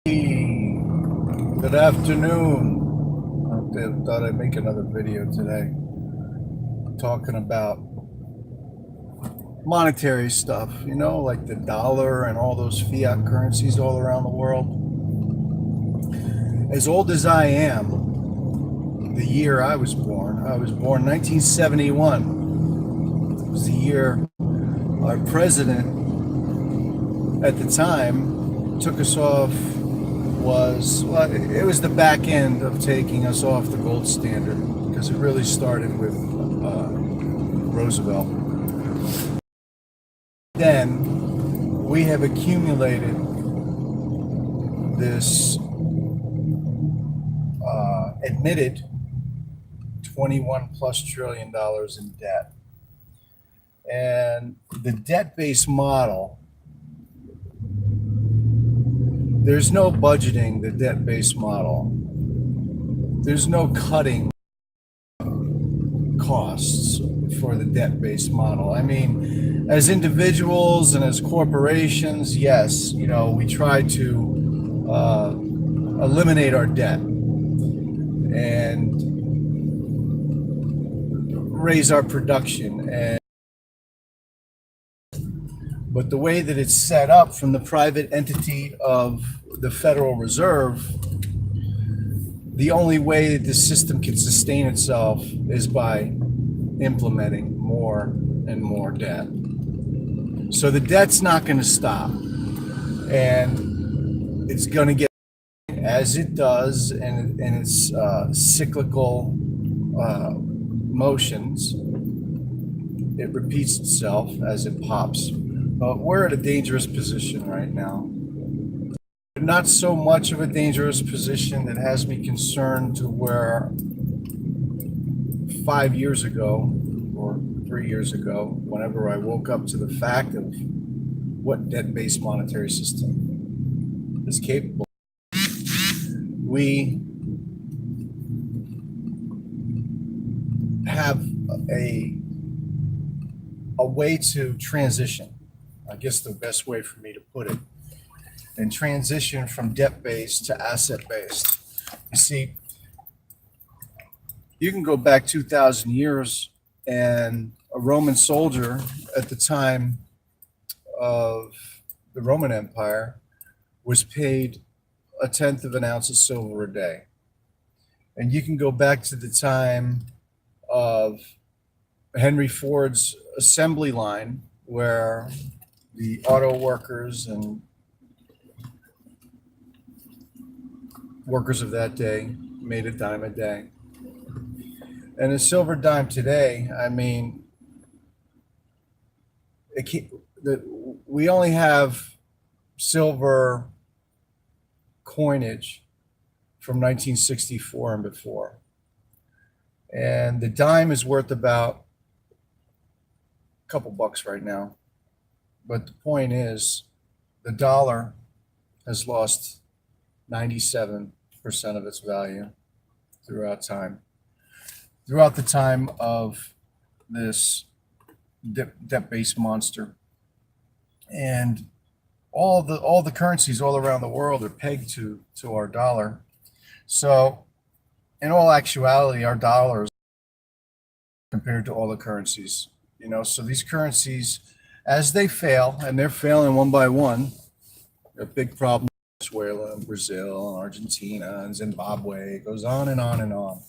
Good afternoon. I thought I'd make another video today talking about monetary stuff, like the dollar and all those fiat currencies all around the world. As old as I am, the year I was born 1971. It was the year our president at the time took us off. It was the back end of taking us off the gold standard, because it really started with Roosevelt. Then we have accumulated this admitted $21+ trillion in debt. And the debt-based model, there's no budgeting the debt-based model. There's no cutting costs for the debt-based model. I mean, as individuals and as corporations, yes, we try to eliminate our debt and raise our production. But the way that it's set up from the private entity of the Federal Reserve, the only way that the system can sustain itself is by implementing more and more debt. So the debt's not going to stop, and it's going to get, as it does, and its cyclical motions. It repeats itself as it pops. But we're at a dangerous position right now. Not so much of a dangerous position that has me concerned to where 5 years ago or 3 years ago, whenever I woke up to the fact of what debt-based monetary system is capable, we have a way to transition. I guess the best way for me to put it, and transition from debt-based to asset-based. You see, you can go back 2,000 years, and a Roman soldier at the time of the Roman Empire was paid 1/10 of an ounce of silver a day. And you can go back to the time of Henry Ford's assembly line, where the auto workers and workers of that day made a dime a day. And a silver dime today, I mean, we only have silver coinage from 1964 and before. And the dime is worth about a couple bucks right now. But the point is, the dollar has lost 97% of its value throughout time. Throughout the time of this debt-based monster. And all the currencies all around the world are pegged to our dollar. So in all actuality, our dollars compared to all the currencies, so these currencies, as they fail, and they're failing one by one, a big problem in Venezuela and Brazil and Argentina and Zimbabwe, it goes on and on and on.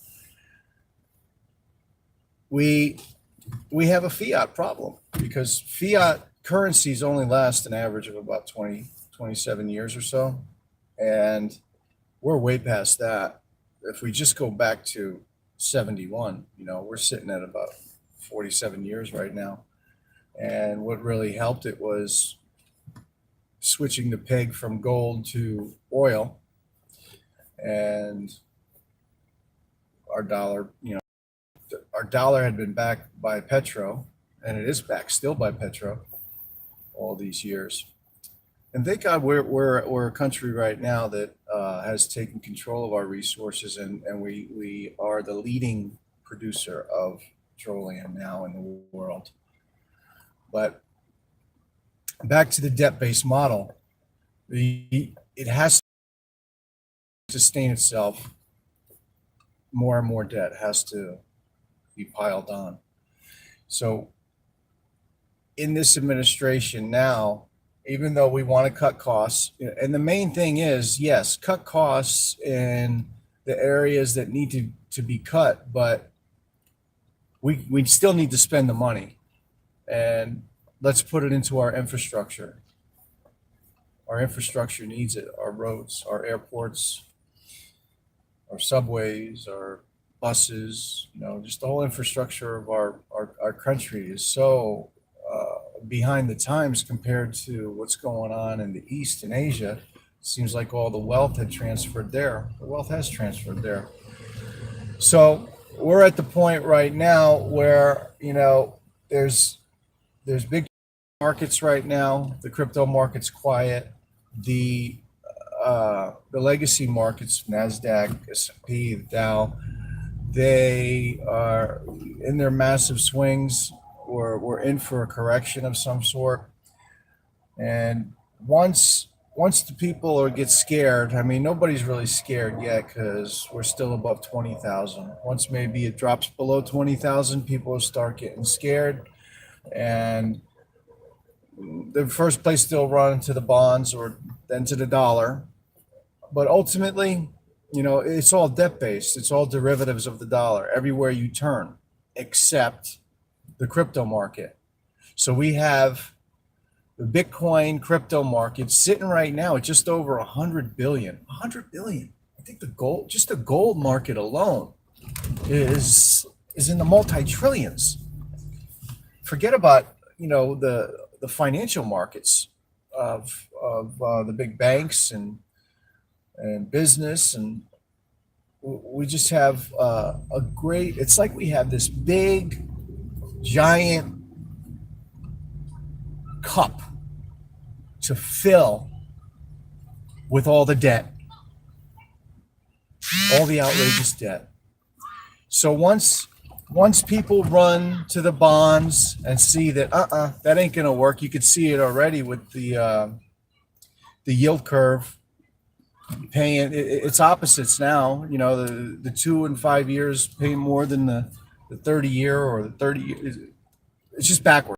We have a fiat problem, because fiat currencies only last an average of about 27 years or so. And we're way past that. If we just go back to 71, we're sitting at about 47 years right now. And what really helped it was switching the peg from gold to oil. And our dollar, our dollar had been backed by Petro, and it is backed still by Petro all these years. And thank God we're a country right now that has taken control of our resources, and we are the leading producer of petroleum now in the world. But back to the debt-based model, it has sustain itself, more and more debt has to be piled on. So in this administration now, even though we want to cut costs, and the main thing is, yes, cut costs in the areas that need to be cut, but we still need to spend the money, and let's put it into our infrastructure. Our infrastructure needs it, our roads, our airports, our subways, our buses, just the whole infrastructure of our country is so behind the times compared to what's going on in the East and Asia. It seems like all the wealth had transferred there. The wealth has transferred there. So we're at the point right now where, there's big markets right now. The crypto market's quiet. The legacy markets, NASDAQ, S&P, the Dow, they are in their massive swings. We're in for a correction of some sort. And once the people get scared, nobody's really scared yet because we're still above 20,000. Once maybe it drops below 20,000, people will start getting scared. And the first place they'll run to the bonds or then to the dollar. But ultimately, it's all debt-based. It's all derivatives of the dollar everywhere you turn, except the crypto market. So we have the Bitcoin crypto market sitting right now at just over 100 billion. 100 billion. I think the gold market alone is in the multi-trillions. Forget about, the financial markets of the big banks and business, and we just have it's like we have this big giant cup to fill with all the debt, all the outrageous debt. So once people run to the bonds and see that that ain't gonna work, you could see it already with the yield curve paying it's opposites now. The 2 and 5 years paying more than the 30-year or the 30 years. It's just backward.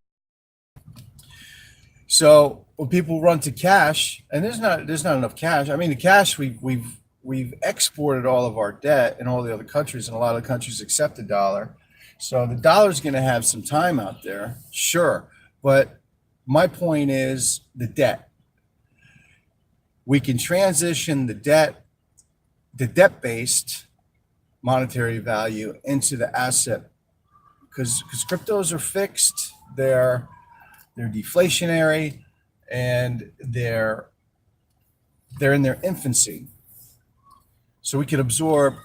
So when people run to cash, and there's not enough cash. The cash we've exported all of our debt in all the other countries, and a lot of countries accept the dollar. So the dollar's going to have some time out there, sure. But my point is the debt. We can transition the debt-based monetary value into the asset, because cryptos are fixed, they're deflationary, and they're in their infancy. So we can absorb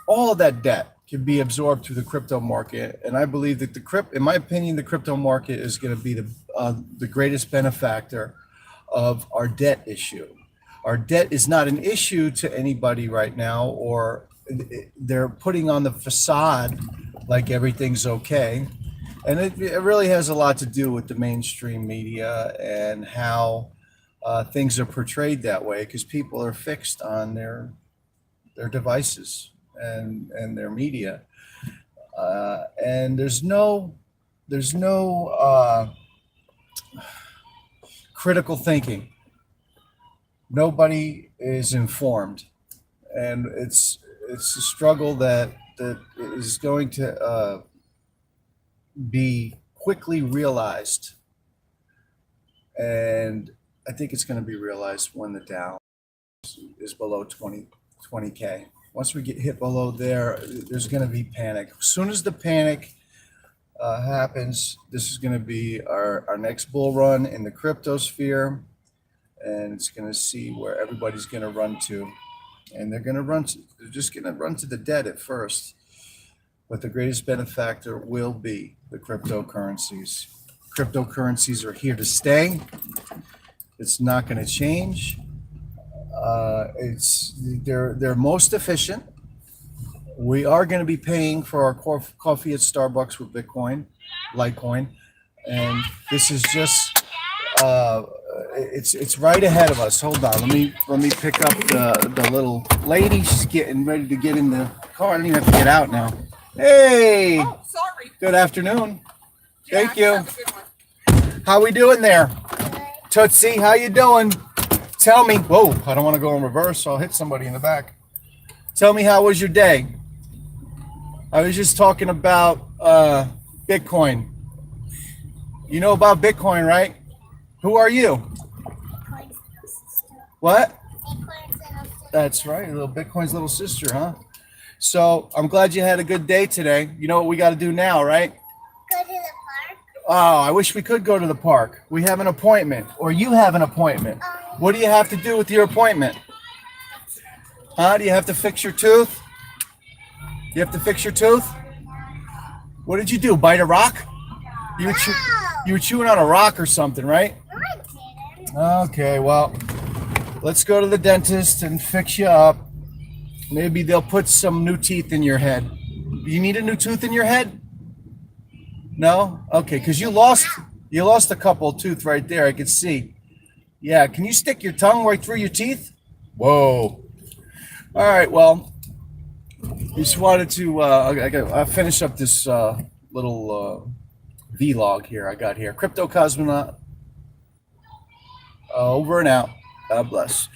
all of that debt can be absorbed through the crypto market, and I believe that in my opinion, the crypto market is going to be the greatest benefactor of our debt issue. Our debt is not an issue to anybody right now, or they're putting on the facade like everything's okay. And it really has a lot to do with the mainstream media and how things are portrayed that way, because people are fixed on their devices and their media. And there's no critical thinking. Nobody is informed, and it's a struggle that is going to be quickly realized, and I think it's going to be realized when the Dow is below 20K. Once we get hit below there, there's going to be panic. As soon as the panic happens, this is going to be our next bull run in the crypto sphere. And it's going to see where everybody's going to run to, and they're just going to run to the debt at first. But the greatest benefactor will be the cryptocurrencies. Cryptocurrencies are here to stay. It's not going to change. They're most efficient. We are going to be paying for our coffee at Starbucks with Bitcoin, Litecoin, and this is just it's right ahead of us. Hold on. Let me pick up the little lady. She's getting ready to get in the car. I don't even have to get out now. Hey, Oh, sorry. good afternoon. Thank you. Have a good one. How we doing there? Tootsie, how you doing? Tell me. Whoa, I don't want to go in reverse, so I'll hit somebody in the back. Tell me, how was your day? I was just talking about Bitcoin. You know about Bitcoin, right? Who are you? What? That's right, little Bitcoin's little sister, huh? So I'm glad you had a good day today. You know what we got to do now, right? Go to the park. Oh, I wish we could go to the park. We have an appointment, or you have an appointment. What do you have to do with your appointment? Huh? Do you have to fix your tooth? You have to fix your tooth? What did you do? Bite a rock? You were, you were chewing on a rock or something, right? No, I didn't. Okay, well, let's go to the dentist and fix you up. Maybe they'll put some new teeth in your head. You need a new tooth in your head? No? Okay, because you lost a couple of tooth right there, I could see. Yeah, can you stick your tongue right through your teeth? Whoa. All right, well, just wanted to I finish up this little vlog here I got here. Crypto Cosmonaut, over and out. God bless.